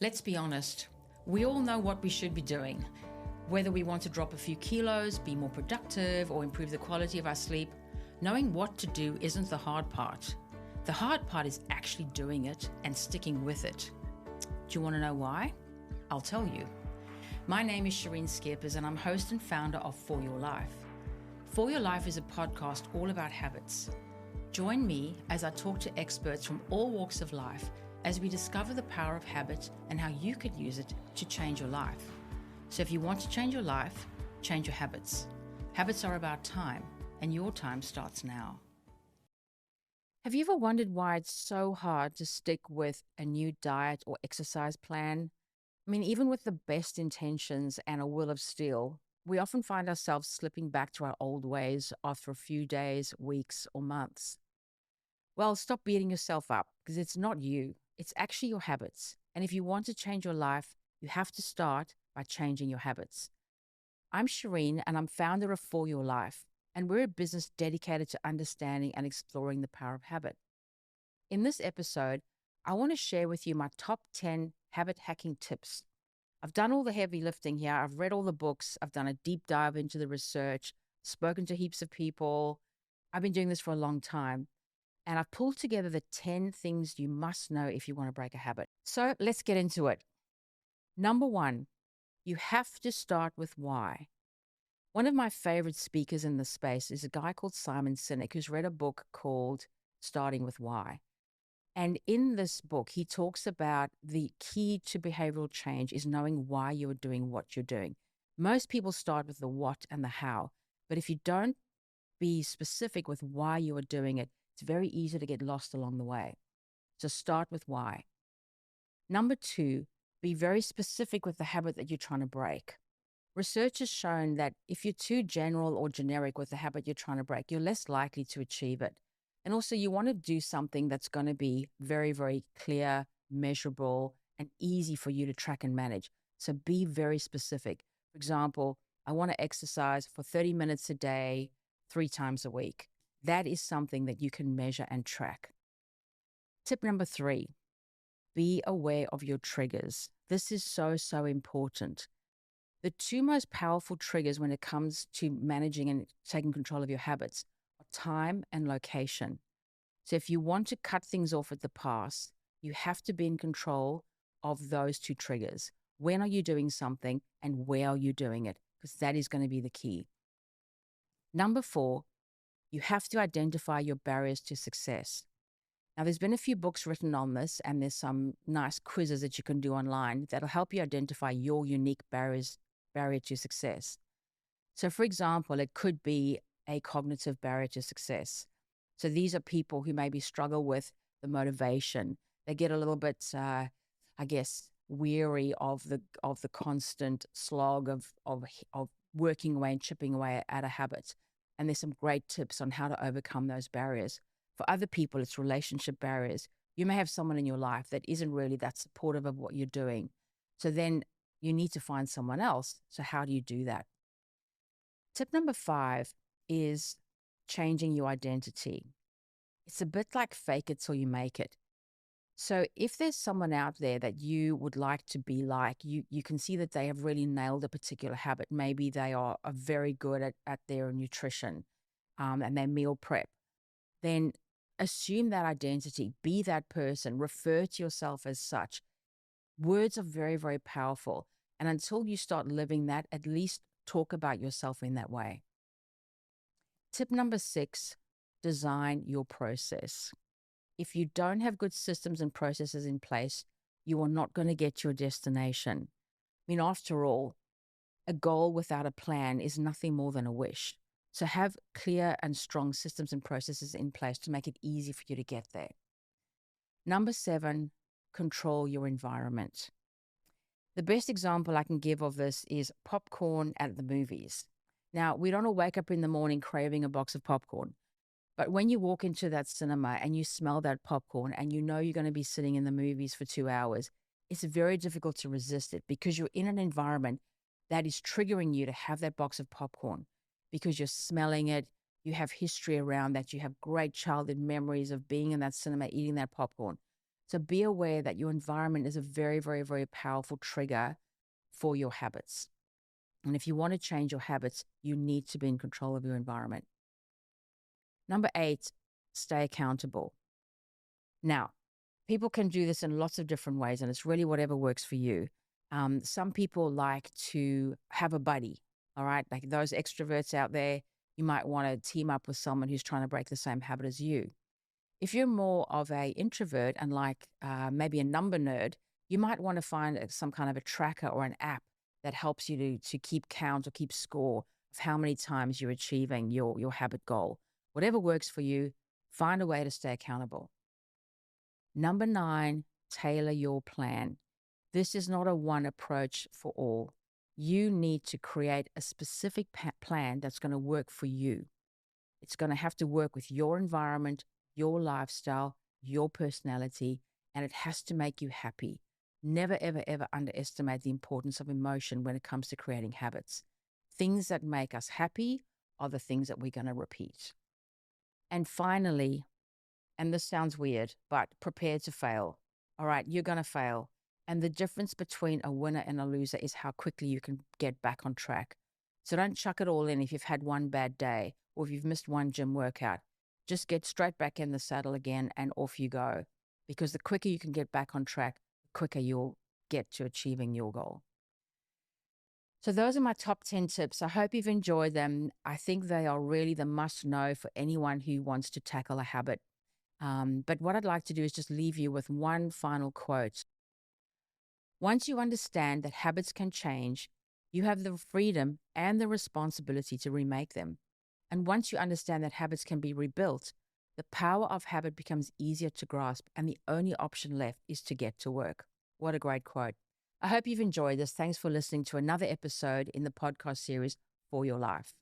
Let's be honest, we all know what we should be doing. Whether we want to drop a few kilos, be more productive, or improve the quality of our sleep, knowing what to do isn't the hard part. The hard part is actually doing it and sticking with it. Do you want to know why? I'll tell you. My name is Shireen Skippers and I'm host and founder of For Your Life. For Your Life is a podcast all about habits. Join me as I talk to experts from all walks of life as we discover the power of habit and how you could use it to change your life. So if you want to change your life, change your habits. Habits are about time, and your time starts now. Have you ever wondered why it's so hard to stick with a new diet or exercise plan? I mean, even with the best intentions and a will of steel, we often find ourselves slipping back to our old ways after a few days, weeks, or months. Well, stop beating yourself up because it's not you. It's actually your habits. And if you want to change your life, you have to start by changing your habits. I'm Shireen and I'm founder of For Your Life, and we're a business dedicated to understanding and exploring the power of habit. In this episode, I want to share with you my top 10 habit hacking tips. I've done all the heavy lifting here. I've read all the books. I've done a deep dive into the research, spoken to heaps of people. I've been doing this for a long time. And I've pulled together the 10 things you must know if you want to break a habit. So let's get into it. Number 1, you have to start with why. One of my favorite speakers in this space is a guy called Simon Sinek, who's read a book called Starting with Why. And in this book, he talks about the key to behavioral change is knowing why you're doing what you're doing. Most people start with the what and the how. But if you don't be specific with why you are doing it, it's very easy to get lost along the way. So start with why. Number 2, be very specific with the habit that you're trying to break. Research has shown that if you're too general or generic with the habit you're trying to break, you're less likely to achieve it. And also you want to do something that's going to be very, very clear, measurable, and easy for you to track and manage. So be very specific. For example, I want to exercise for 30 minutes a day, 3 times a week. That is something that you can measure and track. Tip number 3, be aware of your triggers. This is so, so important. The 2 most powerful triggers when it comes to managing and taking control of your habits are time and location. So if you want to cut things off at the pass, you have to be in control of those 2 triggers. When are you doing something and where are you doing it? Because that is going to be the key. Number 4, you have to identify your barriers to success. Now, there's been a few books written on this, and there's some nice quizzes that you can do online that'll help you identify your unique barrier to success. So, for example, it could be a cognitive barrier to success. So these are people who maybe struggle with the motivation. They get a little bit, weary of the constant slog of working away and chipping away at a habit. And there's some great tips on how to overcome those barriers. For other people, it's relationship barriers. You may have someone in your life that isn't really that supportive of what you're doing. So then you need to find someone else. So how do you do that? Tip number 5 is changing your identity. It's a bit like fake it till you make it. So if there's someone out there that you would like to be like, you can see that they have really nailed a particular habit. Maybe they are very good at their nutrition and their meal prep. Then assume that identity, be that person, refer to yourself as such. Words are very, very powerful. And until you start living that, at least talk about yourself in that way. Tip number 6, design your process. If you don't have good systems and processes in place, you are not going to get to your destination. I mean, after all, a goal without a plan is nothing more than a wish. So have clear and strong systems and processes in place to make it easy for you to get there. Number 7, control your environment. The best example I can give of this is popcorn at the movies. Now, we don't all wake up in the morning craving a box of popcorn. But when you walk into that cinema and you smell that popcorn and you know you're going to be sitting in the movies for 2 hours, it's very difficult to resist it because you're in an environment that is triggering you to have that box of popcorn because you're smelling it, you have history around that, you have great childhood memories of being in that cinema, eating that popcorn. So be aware that your environment is a very, very, very powerful trigger for your habits. And if you want to change your habits, you need to be in control of your environment. Number 8, stay accountable. Now, people can do this in lots of different ways, and it's really whatever works for you. Some people like to have a buddy, all right? Like those extroverts out there, you might want to team up with someone who's trying to break the same habit as you. If you're more of a introvert and like maybe a number nerd, you might want to find some kind of a tracker or an app that helps you to keep count or keep score of how many times you're achieving your habit goal. Whatever works for you, find a way to stay accountable. Number 9, tailor your plan. This is not a one approach for all. You need to create a specific plan that's going to work for you. It's going to have to work with your environment, your lifestyle, your personality, and it has to make you happy. Never, ever, ever underestimate the importance of emotion when it comes to creating habits. Things that make us happy are the things that we're going to repeat. And finally, and this sounds weird, but prepare to fail. All right, you're going to fail. And the difference between a winner and a loser is how quickly you can get back on track. So don't chuck it all in if you've had one bad day or if you've missed one gym workout. Just get straight back in the saddle again and off you go. Because the quicker you can get back on track, the quicker you'll get to achieving your goal. So those are my top 10 tips. I hope you've enjoyed them. I think they are really the must know for anyone who wants to tackle a habit. But what I'd like to do is just leave you with one final quote. Once you understand that habits can change, you have the freedom and the responsibility to remake them. And once you understand that habits can be rebuilt, the power of habit becomes easier to grasp, and the only option left is to get to work. What a great quote. I hope you've enjoyed this. Thanks for listening to another episode in the podcast series For Your Life.